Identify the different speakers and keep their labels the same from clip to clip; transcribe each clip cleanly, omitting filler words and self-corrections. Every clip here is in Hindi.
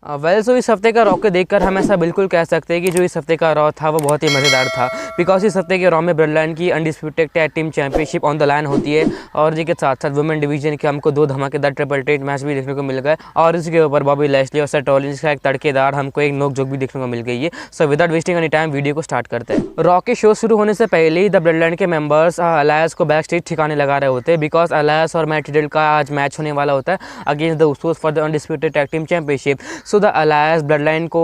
Speaker 1: सो इस हफ्ते का रॉ को देखकर हम ऐसा बिल्कुल कह सकते हैं कि जो इस हफ्ते का रॉ था वो बहुत ही मज़ेदार था। बिकॉज इस हफ्ते के रॉ में ब्लडलाइन की undisputed tag team championship on the line होती है और जी के साथ साथ वुमेन डिवीजन के हमको 2 धमाकेदार ट्रिपल थ्रेट मैच भी देखने को मिल गए और इसके ऊपर बॉबी लैशली और सेथ रॉलिंस का एक तड़केदार हमको एक नोक जोक भी देखने को मिल गई है। So without wasting any time video को स्टार्ट करते हैं। रॉ के शो शुरू होने से पहले ही द ब्लडलाइन के मेंबर्स अलायंस को बैक स्टेज ठिकाने लगा रहे होते हैं बिकॉज अलायंस और मैट रिडल का आज मैच होने वाला होता है against the Usos for the undisputed tag team championship. So the alliance bloodline को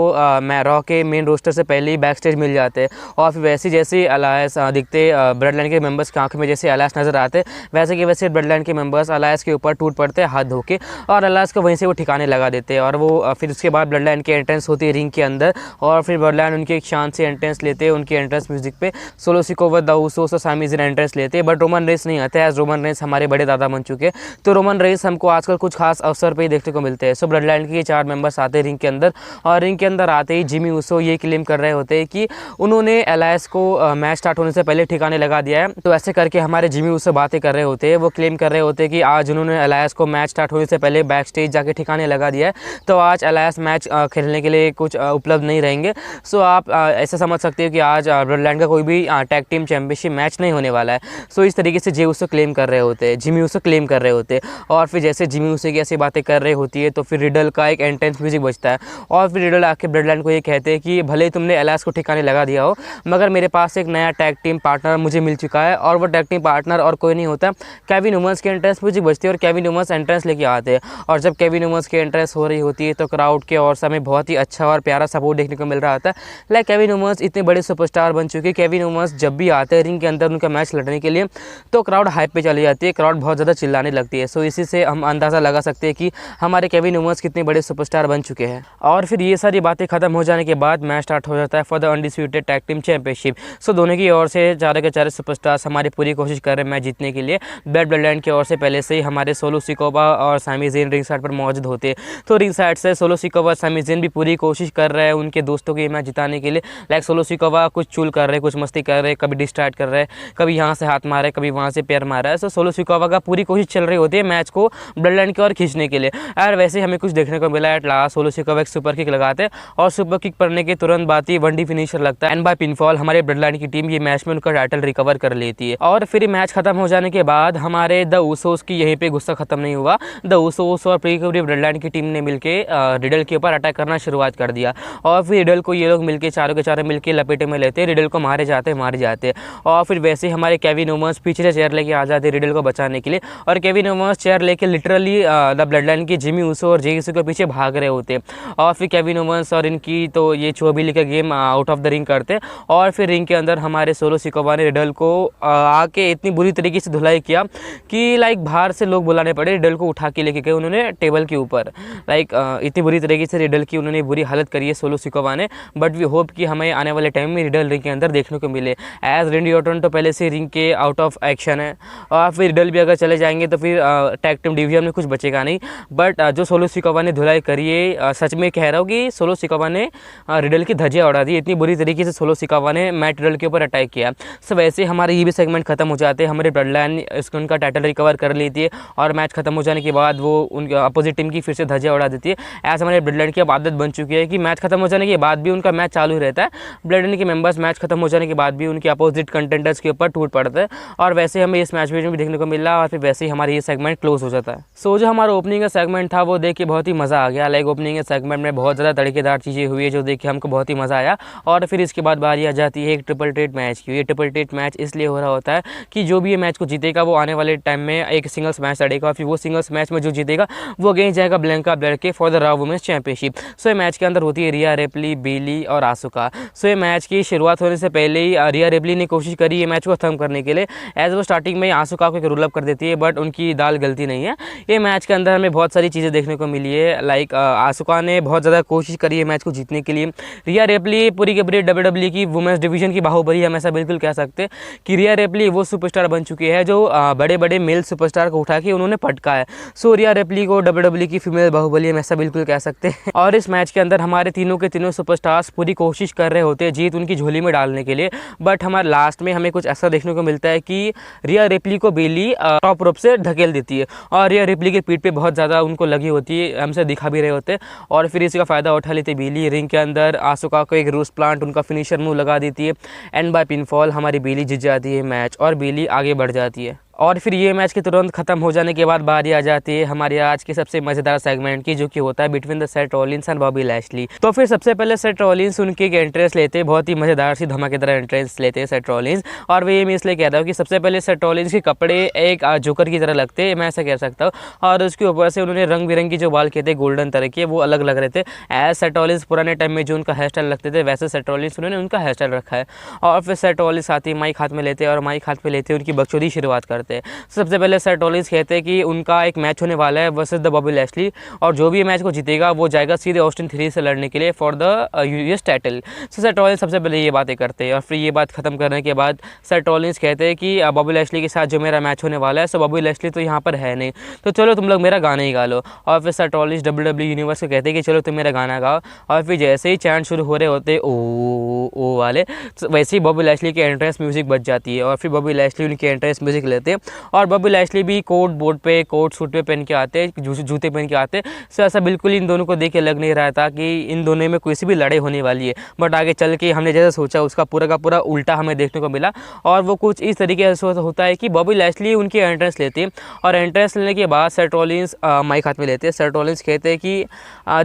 Speaker 1: रॉ के मेन रोस्टर से पहले ही बैक स्टेज मिल जाते हैं और फिर वैसे जैसे अलायंस दिखते ब्लडलाइन के मेंबर्स की आंखों में जैसे अलायंस नजर आते वैसे कि वैसे ब्लडलाइन के मेंबर्स अलायंस के ऊपर टूट पड़ते हाथ धो के और अलायंस को वहीं से वो ठिकाने लगा देते हैं और वो फिर उसके बाद ब्लडलाइन की एंट्रेंस होती है रिंग के अंदर और फिर ब्लडलाइन उनकी एक शान से एंट्रेंस लेते हैं। उनकी एंट्रेंस म्यूजिक पे सोलो सिकोवा, द उसोस और सामी ज़िन एंट्रेंस लेते हैं बट रोमन रेंस नहीं आते एज रोमन रेंस हमारे बड़े दादा बन चुके हैं तो रोमन रेंस हमको आजकल कुछ खास अवसर पे ही देखने को मिलते हैं। सो ब्लडलाइन के 4 मेंबर्स आते हैं रिंग के अंदर और रिंग के अंदर आते ही जिमी उसो ये क्लेम कर रहे होते हैं कि उन्होंने अलायंस को मैच स्टार्ट होने से पहले ठिकाने लगा दिया है। तो ऐसे करके हमारे जिमी उसो बातें कर रहे होते हैं, वो क्लेम कर रहे होते हैं कि आज उन्होंने अलायंस को मैच स्टार्ट होने से पहले बैक स्टेज जाके ठिकाने लगा दिया है तो आज अलायंस मैच खेलने के लिए कुछ उपलब्ध नहीं रहेंगे। सो आप ऐसा समझ सकते हो कि आज ब्लडलाइन का कोई भी टैग टीम चैंपियनशिप मैच नहीं होने वाला है। सो इस तरीके से जे उसो क्लेम कर रहे होते हैं, जिमी उसो क्लेम कर रहे होते हैं और फिर जैसे जिमी उसो की ऐसी बातें कर रही होती है तो फिर रिडल का एक एंट्रेंस म्यूजिक बजता है और फिर रिडल आके ब्लडलाइन को ये कहते हैं कि भले ही तुमने अलायंस को ठिकाने लगा दिया हो मगर मेरे पास एक नया टैग टीम पार्टनर मुझे मिल चुका है और वो टैग टीम पार्टनर और कोई नहीं होता केविन ओवंस की एंट्रेंस म्यूजिक बजती है और केविन ओवंस एंट्रेंस लेके आते हैं और जब केविन ओवंस की एंट्रेंस हो रही होती है तो क्राउड के और समय बहुत ही अच्छा और प्यारा सपोर्ट देखने को मिल रहा था। लाइक केविन ओवंस इतने बड़े सुपरस्टार बन चुके हैं, केविन ओवंस जब भी आते हैं रिंग के अंदर उनका मैच लड़ने के लिए तो क्राउड हाइप पे चली जाती है, क्राउड बहुत ज़्यादा चिल्लाने लगती है। सो इसी से हम अंदाज़ा लगा सकते हैं कि हमारे केविन ओवंस कितने बड़े सुपरस्टार बन चुके हैं। और फिर ये सारी बातें खत्म हो जाने के बाद मैच स्टार्ट हो जाता है for the undisputed tag team championship. So दोनों की ओर से चारों के चारों सुपरस्टार्स हमारी पूरी कोशिश कर रहे हैं मैच जीतने के लिए। ब्लडलाइन की ओर से पहले से ही हमारे सोलो सिकोवा और सामी ज़िन रिंग साइड पर मौजूद होते तो रिंग साइड से सोलो सिकोवा, सामी ज़िन भी पूरी कोशिश कर रहे हैं उनके दोस्तों के मैच जिताने के लिए। लाइक सोलो सिकोवा कुछ चूल कर रहे हैं, कुछ मस्ती कर रहे हैं, कभी डिस्ट्रैक्ट कर रहे हैं, कभी यहाँ से हाथ मारे, कभी वहाँ से पैर मारा है। सो सोलो सिकोवा का पूरी कोशिश चल रही होती है मैच को ब्लडलाइन की ओर खींचने के लिए और वैसे हमें कुछ देखने को मिला। एट लास्ट सोलो सिकोवा एक सुपर किक लगाते और सुपर किक पड़ने के तुरंत बाद ही 1D फिनिशर लगता है एंड बाय पिनफॉल हमारे ब्लडलाइन की टीम ये मैच में उनका टाइटल रिकवर कर लेती है। और फिर मैच खत्म हो जाने के बाद हमारे द उसोस की यहीं पे गुस्सा खत्म नहीं हुआ। द उसोस और प्री ब्लडलाइन की टीम ने मिलकर रिडल के ऊपर अटैक करना शुरुआत कर दिया और फिर रिडल को ये लोग मिलकर चारों के चारों मिलकर लपेटे में लेते, रिडल को मारे जाते और फिर वैसे हमारे केविन ओवंस पीछे से चेयर लेके आ जाते रिडल को बचाने के लिए और केविन ओवंस चेयर लेके लिटरली द ब्लडलाइन की जिमी उसो और जे उसो के पीछे भाग रहे होते और फिर केविन ओवंस और इनकी तो ये चोबिली का game out of the ring करते और फिर रिंग के अंदर हमारे सोलो सिकोवा ने रिडल को आके इतनी बुरी तरीके से धुलाई किया कि लाइक बाहर से लोग बुलाने पड़े। रिडल को उठा के लेके गए उन्होंने टेबल के ऊपर। लाइक इतनी बुरी तरीके से रिडल की उन्होंने बुरी हालत करी है सोलो सिकोवा ने बट वी होप कि हमें आने वाले टाइम में रिडल रिंग के अंदर देखने को मिले एज रेंडी ऑर्टन तो पहले से रिंग के आउट ऑफ एक्शन है और फिर रिडल भी अगर चले जाएंगे तो फिर टैग टीम डिवीजन में कुछ बचेगा नहीं। बट जो सोलो सिकोवा ने धुलाई करी है सच में कह रहा हूँ कि सोलो सिकोवा ने रिडल की धज्जियां उड़ा दी। इतनी बुरी तरीके से सोलो सिकोवा ने मैट रिडल के ऊपर अटैक किया। सो वैसे हमारे ये भी सेगमेंट खत्म हो जाते हैं, हमारे ब्लडलाइन इसको उनका टाइटल रिकवर कर लेती है और मैच खत्म हो जाने के बाद वो उनके अपोजिट टीम की फिर से धज्जियां उड़ा देती है। ऐसा हमारे ब्लडलाइन की अब आदत बन चुकी है कि मैच खत्म हो जाने के बाद भी उनका मैच चालू ही रहता है। ब्लडलाइन के मेंबर्स मैच खत्म हो जाने के बाद भी उनके अपोजिट कंटेंडर्स के ऊपर टूट पड़ते हैं और वैसे हमें इस मैच में भी देखने को मिला और फिर वैसे ही हमारा ये सेगमेंट क्लोज हो जाता है। सो जो हमारा ओपनिंग का सेगमेंट था वो देख के बहुत ही मज़ा आ गया। लाइक ओपनिंग के सेगमेंट में बहुत ज़्यादा तड़केदार चीज़ें हुई है जो देख के हमको बहुत ही मज़ा आया और फिर इसके बाद बारी आ जाती है एक ट्रिपल थ्रेट मैच की। ये ट्रिपल थ्रेट मैच इसलिए हो रहा होता है कि जो भी ये मैच को जीतेगा वो आने वाले टाइम में एक सिंगल्स मैच लड़ेगा और फिर वो सिंगल्स मैच में जो जीतेगा वो अगेंस्ट जाएगा ब्लैंका ब्लेयर के for the Raw women's championship. So ये मैच के अंदर होती है रिया रिप्ली, बेली और आसुका। सो ये मैच की शुरुआत होने से पहले ही रिया रिप्ली ने कोशिश करी ये मैच को खत्म करने के लिए एज वो स्टार्टिंग में आसुका को एक रोल अप कर देती है बट उनकी दाल गलती नहीं है। ये मैच के अंदर हमें बहुत सारी चीज़ें देखने को मिली है। लाइक आसुका ने बहुत ज़्यादा कोशिश करी है मैच को जीतने के लिए। रिया रिप्ली पूरी की पूरी WWE की वुमेन्स डिवीजन की बाहुबली हम ऐसा बिल्कुल कह सकते हैं कि रिया रिप्ली वो सुपरस्टार बन चुकी है जो बड़े बड़े मेल सुपरस्टार को उठा के उन्होंने पटका है। सो रिया रिप्ली को WWE की फीमेल बाहुबली हम ऐसा बिल्कुल कह सकते हैं। और इस मैच के अंदर हमारे तीनों के तीनों सुपरस्टार्स पूरी कोशिश कर रहे होते हैं जीत उनकी झोली में डालने के लिए बट हमारे लास्ट में हमें कुछ ऐसा देखने को मिलता है कि रिया रिप्ली को बेली टॉप रोप से ढकेल देती है और रिया रिप्ली की पीठ पे बहुत ज़्यादा उनको लगी होती है, हमसे दिखा भी रहे होते हैं और फिर इसका फ़ायदा उठा लेती बिली। रिंग के अंदर आसुका को एक रूस प्लांट उनका फिनिशर मूव लगा देती है एंड बाय पिनफॉल हमारी बिली जीत जाती है मैच और बिली आगे बढ़ जाती है। और फिर ये मैच के तुरंत खत्म हो जाने के बाद बारी आ जाती है हमारी आज की सबसे मज़ेदार सेगमेंट की, जो कि होता है between the Seth Rollins and Bobby Lashley. तो फिर सबसे पहले सेथ रॉलिंस उनकी एक एंट्रेंस लेते हैं, बहुत ही मज़ेदार सी धमाकेदार एंट्रेंस लेते हैं सेथ रॉलिंस। और वे मैं इसलिए कह रहा हूँ कि सबसे पहले सेथ रॉलिंस के कपड़े एक जोकर की तरह लगते हैं, मैं ऐसा कह सकता हूँ। और उसके ऊपर से उन्होंने रंग बिरंगी जो बाल किए थे गोल्डन तरह के, वो अलग लग रहे थे। एज सेथ रॉलिंस पुराने टाइम में जो उनका हेयर स्टाइल लगते थे, वैसे सेथ रॉलिंस उन्होंने उनका हेयर स्टाइल रखा है। और फिर सेथ रॉलिंस आती माइक हाथ में लेते हैं और माइक हाथ में लेते उनकी बकचोदी शुरुआत करते हैं। सबसे पहले सेथ रॉलिंस कहते हैं कि उनका एक मैच होने वाला है वर्सेस द बॉबी लैशली, और जो भी मैच को जीतेगा वो जाएगा सीधे ऑस्टिन थ्योरी से लड़ने के लिए for the US title. So Seth Rollins सबसे पहले ये बातें करते हैं। और फिर ये बात खत्म करने के बाद सेथ रॉलिंस कहते हैं कि बॉबी लैशली के साथ जो मेरा मैच होने वाला है, सो बॉबी लैशली तो यहाँ पर है नहीं, तो चलो तुम लोग मेरा गाना ही गा लो। और फिर सेथ रॉलिंस WWE यूनिवर्स को कहते हैं कि चलो तुम मेरा गाना गाओ। और फिर जैसे ही चैंट शुरू हो रहे होते ओ वाले, वैसे ही बॉबी लैशली की एंट्रेंस म्यूजिक बज जाती है। और फिर बॉबी लैशली उनकी एंट्रेंस म्यूजिक लेते हैं और बॉबी लैशली भी कोट बोर्ड पे कोट सूट पे पहन के आते, जूते पहन के आते। सो ऐसा बिल्कुल इन दोनों को देख के लग नहीं रहा था कि इन दोनों में कोई सी भी लड़ाई होने वाली है। बट आगे चल के हमने जैसा सोचा उसका पूरा का पूरा उल्टा हमें देखने को मिला। और वो कुछ इस तरीके से होता है कि बॉबी लैशली उनकी एंट्रेंस लेती है और एंट्रेंस लेने के बाद सेथ रॉलिंस माइक हाथ में लेते हैं। सेथ रॉलिंस कहते हैं कि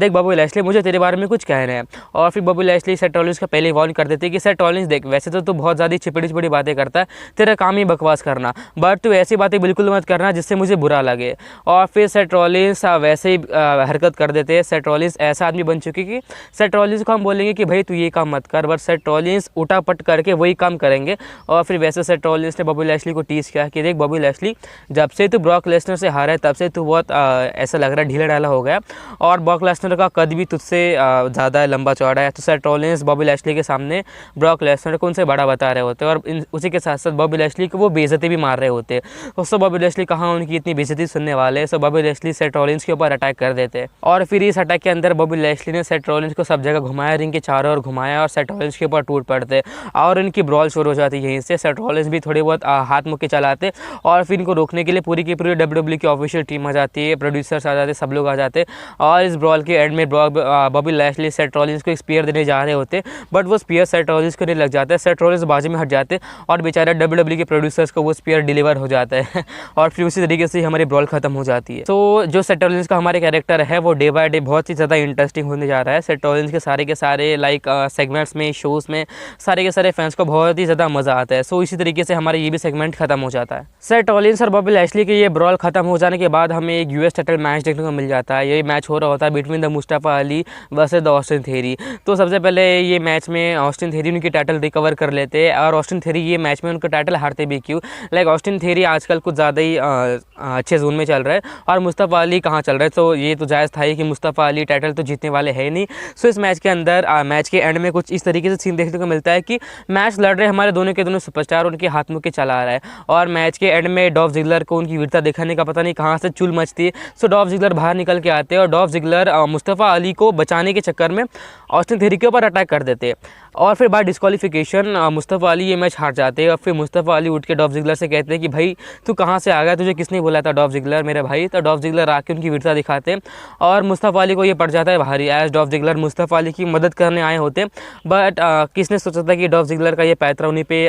Speaker 1: देख बॉबी लैशली, मुझे तेरे बारे में कुछ कहना है। और फिर बॉबी लैशली सेथ रॉलिंस को पहले वार्न कर देते हैं कि सेथ रॉलिंस देख, वैसे तो तू बहुत ज़्यादा चिपड़ी बातें करता है, तेरा काम ही बकवास करना, बट तू ऐसी बातें बिल्कुल मत करना जिससे मुझे बुरा लगे। और फिर सेथ रॉलिंस वैसे ही हरकत कर देते हैं। सेथ रॉलिंस ऐसा आदमी बन चुके कि सेथ रॉलिंस को हम बोलेंगे कि भाई तू ये काम मत कर, बट सेथ रॉलिंस उठापट करके वही काम करेंगे। और फिर वैसे सेथ रॉलिंस ने बॉबी लैशली को टीज किया कि देख बॉबी लैशली, जब से तू ब्रॉक लेसनर से हारा है तब से तू बहुत ऐसा लग रहा है ढीला ढाला हो गया, और ब्रॉक लेसनर का कद भी तुझसे ज़्यादा लंबा चौड़ा है। तो सेथ रॉलिंस बॉबी लैशली के सामने ब्रॉक लेसनर को उनसे बड़ा बता रहे होते हैं और उसी के साथ साथ बॉबी लैशली को वो बेइज्जती भी मार रहे होते हैं। उससे बॉबी लैशली कहाँ उनकी इतनी बेइज्जती सुनने वाले हैं, सो बॉबी लैशली सेथ रॉलिंस के ऊपर अटैक कर देते हैं। और फिर इस अटैक के अंदर बॉबी लैशली ने सेथ रॉलिंस को सब जगह घुमाया, रिंग के चारों ओर घुमाया और सेथ रॉलिंस के ऊपर टूट पड़ते और इनकी ब्रॉल शुरू हो जाती है। यहीं से सेथ रॉलिंस भी थोड़े बहुत हाथ मुक्के चलाते और फिर इनको रोकने के लिए पूरी की पूरी WWE की ऑफिशियल टीम आ जाती है, प्रोड्यूसर्स आ जाते, सब लोग आ जाते। और इस ब्रॉल के एंड में बॉबी लैशली सेथ रॉलिंस को एक स्पीयर देने जा रहे होते, बट वो स्पीयर सेथ रॉलिंस को नहीं लग जाता है। सेथ रॉलिंस बाजू में हट जाते और बेचारा WWE के प्रोड्यूसर्स को वो स्पीयर डिलीवर हो जाता है और फिर उसी तरीके से हमारी ब्रॉल खत्म हो जाती है। तो जो सेथ रॉलिंस का हमारे कैरेक्टर है वो डे बाय डे बहुत ही ज़्यादा इंटरेस्टिंग होने जा रहा है। सेथ रॉलिंस के सारे लाइक सेगमेंट्स में, शोज़ में सारे के सारे फैंस को बहुत ही ज़्यादा मज़ा आता है। सो इसी तरीके से हमारा ये भी सेगमेंट खत्म हो जाता है। सेथ रॉलिंस और बॉबी लैशली के ये ब्रॉल खत्म हो जाने के बाद हमें एक यूएस टाइटल मैच देखने को मिल जाता है। ये मैच हो रहा होता है between the Mustafa Ali versus the Austin theory. तो सबसे पहले ये मैच में ऑस्टिन थ्योरी उनकी टाइटल रिकवर कर लेते हैं और ऑस्टिन थ्योरी ये मैच में उनका टाइटल हारते भी क्यों, लाइक ऑस्टिन थ्योरी आजकल कुछ ज़्यादा ही अच्छे जोन में चल रहा है और मुस्तफा अली कहाँ चल रहा है। तो ये तो जायज़ था ही कि मुस्तफा अली टाइटल तो जीतने वाले है नहीं। सो इस मैच के अंदर मैच के एंड में कुछ इस तरीके से सीन देखने को मिलता है कि मैच लड़ रहे हमारे दोनों के दोनों सुपरस्टार, उनके हाथ मुक्के चला रहा है और मैच के एंड में डॉल्फ जिगलर को उनकी वीरता दिखाने का पता नहीं कहाँ से चुल मचती है। सो डॉल्फ जिगलर बाहर निकल के आते हैं और डॉल्फ जिगलर मुस्तफा अली को बचाने के चक्कर में ऑस्टिन थ्योरी के ऊपर अटैक कर देते हैं और फिर बाद डिस्क्वालिफिकेशन मुस्तफा अली ये मैच हार जाते हैं। और फिर मुस्तफा अली उठ के डॉल्फ जिगलर से कहते हैं कि भाई तू कहाँ से आ गया, तुझे किसने बोला था डॉल्फ जिगलर मेरे भाई। तो डॉल्फ जिगलर आके उनकी वीरता दिखाते हैं और मुस्तफा अली को ये पड़ जाता है भारी, as Dolph Ziggler Mustafa Ali की मदद करने आए होते, बट किसने सोचा था कि डॉल्फ जिगलर का ये पैतरा उन्हीं पे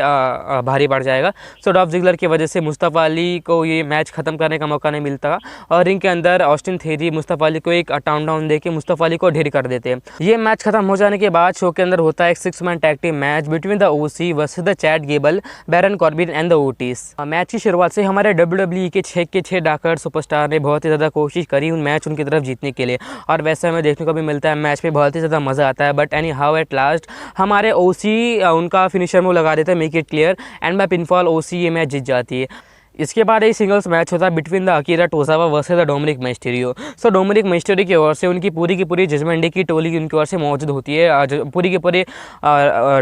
Speaker 1: भारी पड़ जाएगा। सो डॉल्फ जिगलर की वजह से मुस्तफा अली को ये मैच खत्म करने का मौका नहीं मिलता और रिंग के अंदर ऑस्टिन थ्योरी मुस्तफा अली को एक डाउन दे के मुस्तफा अली को ढेर कर देते हैं। ये मैच खत्म हो जाने के बाद शो के अंदर होता है एक 6 man tag team match between the OC versus the Chad Gable, Baron Corbin and the Otis. Match की शुरुआत से हमारे WWE के 6 डाकर सुपरस्टार ने बहुत ही ज़्यादा कोशिश करी उन मैच उनकी तरफ जीतने के लिए और वैसे हमें देखने को भी मिलता है मैच में बहुत ही ज़्यादा मज़ा आता है। But anyhow at last हमारे ओसी उनका फिनिशर मूव लगा देते हैं, make it clear, and by pinfall OC ये मैच जीत जाती है। इसके बाद एक सिंगल्स मैच होता है between the Akira Tozawa versus the Dominik Mysterio. So Dominik Mysterio की ओर से उनकी पूरी की पूरी जजमेंट डे की टोली उनकी ओर से मौजूद होती है। पूरी की पूरी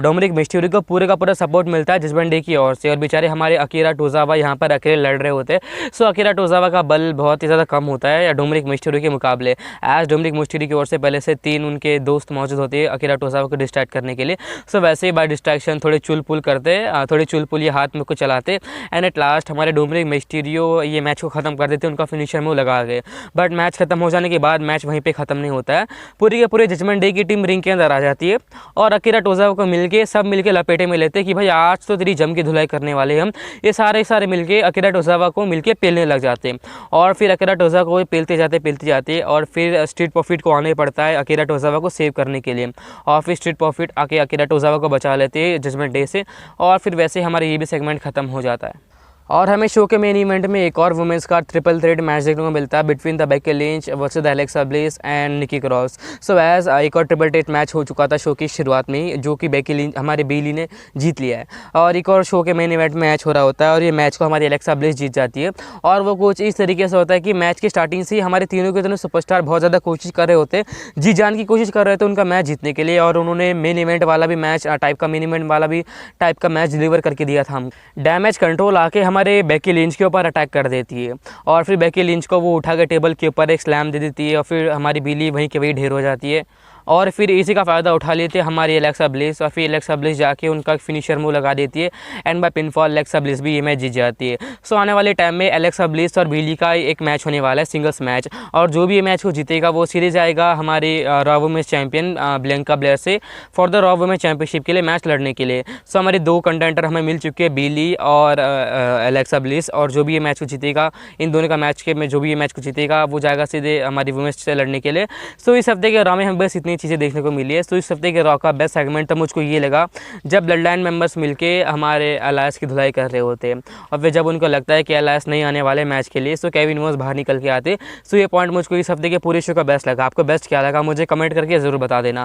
Speaker 1: डोमिनिक मिस्टीरियो को पूरे का पूरा सपोर्ट मिलता है जजमेंट डे की ओर से और बेचारे हमारे अकीरा टोजावा यहाँ पर अकेले लड़ रहे होते हैं। सो अकीरा टोजावा का बल बहुत ही ज़्यादा कम होता है डोमिनिक मिस्टीरियो के मुकाबले, एज डोमिनिक मिस्टीरियो की ओर से पहले से 3 उनके दोस्त मौजूद होते हैं अकीरा टोजावा को डिस्ट्रैक्ट करने के लिए। सो वैसे ही बाय डिस्ट्रैक्शन थोड़े चुल पुल करते, थोड़ी चुल पुल ये हाथ में को चलाते एंड एट लास्ट हमारे डोमिनिक मिस्टीरियो ये मैच को ख़त्म कर देते, उनका फिनिशर मूव लगा के। बट मैच ख़त्म हो जाने के बाद मैच वहीं पे ख़त्म नहीं होता है, पूरी के पूरे जजमेंट डे की टीम रिंग के अंदर आ जाती है और अकीरा टोज़ावा को मिलके सब मिलके लपेटे में लेते हैं कि भाई आज तो तेरी जम की धुलाई करने वाले हम। ये सारे मिलके अकीरा टोज़ावा को मिलके पेलने लग जाते हैं और फिर अकीरा टोज़ावा को पेलते जाते और फिर स्ट्रीट प्रॉफिट को आने पड़ता है अकीरा टोज़ावा को सेव करने के लिए, और फिर स्ट्रीट प्रॉफिट आके अकीरा टोज़ावा को बचा लेते हैं जजमेंट डे से, और फिर वैसे हमारा ये भी सेगमेंट ख़त्म हो जाता है। और हमें शो के मेन इवेंट में एक और वुमेंस का ट्रिपल थ्रेट मैच देखने को मिलता है between the Becky Lynch versus the Alexa Bliss and Nikki Cross. So as एक और ट्रिपल थ्रेट मैच हो चुका था शो की शुरुआत में ही, जो कि बेकी लिंच हमारे बेली ने जीत लिया है, और एक और शो के मेन इवेंट में मैच हो रहा होता है और ये मैच को हमारी एलेक्सा ब्लिस जीत जाती है। और वो कुछ इस तरीके से होता है कि मैच की स्टार्टिंग से ही हमारे तीनों के दोनों सुपरस्टार बहुत ज़्यादा कोशिश कर रहे होते, जी जान की कोशिश कर रहे थे उनका मैच जीतने के लिए, और उन्होंने मेन इवेंट वाला भी मैच टाइप का मैच डिलीवर करके दिया था। डैमेज कंट्रोल आके हमारे बेकी लिंच के ऊपर अटैक कर देती है और फिर बेकी लिंच को वो उठा के टेबल के ऊपर एक स्लैम दे देती है और फिर हमारी बिली वहीं के वहीं ढेर हो जाती है, और फिर इसी का फ़ायदा उठा लेते हैं हमारी एलेक्सा ब्लिस, और फिर एलेक्सा ब्लिस जाके उनका फिनिशर मूव लगा देती है and by pinfall Alexa Bliss भी ये मैच जीत जाती है। सो आने वाले टाइम में एलेक्सा ब्लिस और बिली का एक मैच होने वाला है, सिंगल्स मैच, और जो भी ये मैच को जीतेगा वो सीरीज जाएगा हमारी Raw women's champion Bianca Belair से for the Raw women's championship के लिए मैच लड़ने के लिए। सो हमारे दो कंटेंटर हमें मिल चुके हैं, बिली और एलेक्सा ब्लिस, और जो भी ये मैच को जीतेगा इन दोनों का मैच के में जो भी ये मैच को जीतेगा वो जाएगा सीधे हमारी वुमेन्स से लड़ने के लिए। सो इस हफ्ते के रॉ में हमें बस इतनी चीज़ें देखने को मिली है। तो इस हफ्ते के रॉ का बेस्ट सेगमेंट तो मुझको ये लगा जब ब्लड लाइन मेंबर्स मिलके हमारे अलायंस की धुलाई कर रहे होते हैं, और फिर जब उनको लगता है कि अलायंस नहीं आने वाले मैच के लिए, सो केविन ओवंस बाहर निकल के आते। सो ये पॉइंट मुझको इस हफ्ते के पूरे शो का बेस्ट लगा। आपको बेस्ट क्या लगा मुझे कमेंट करके ज़रूर बता देना।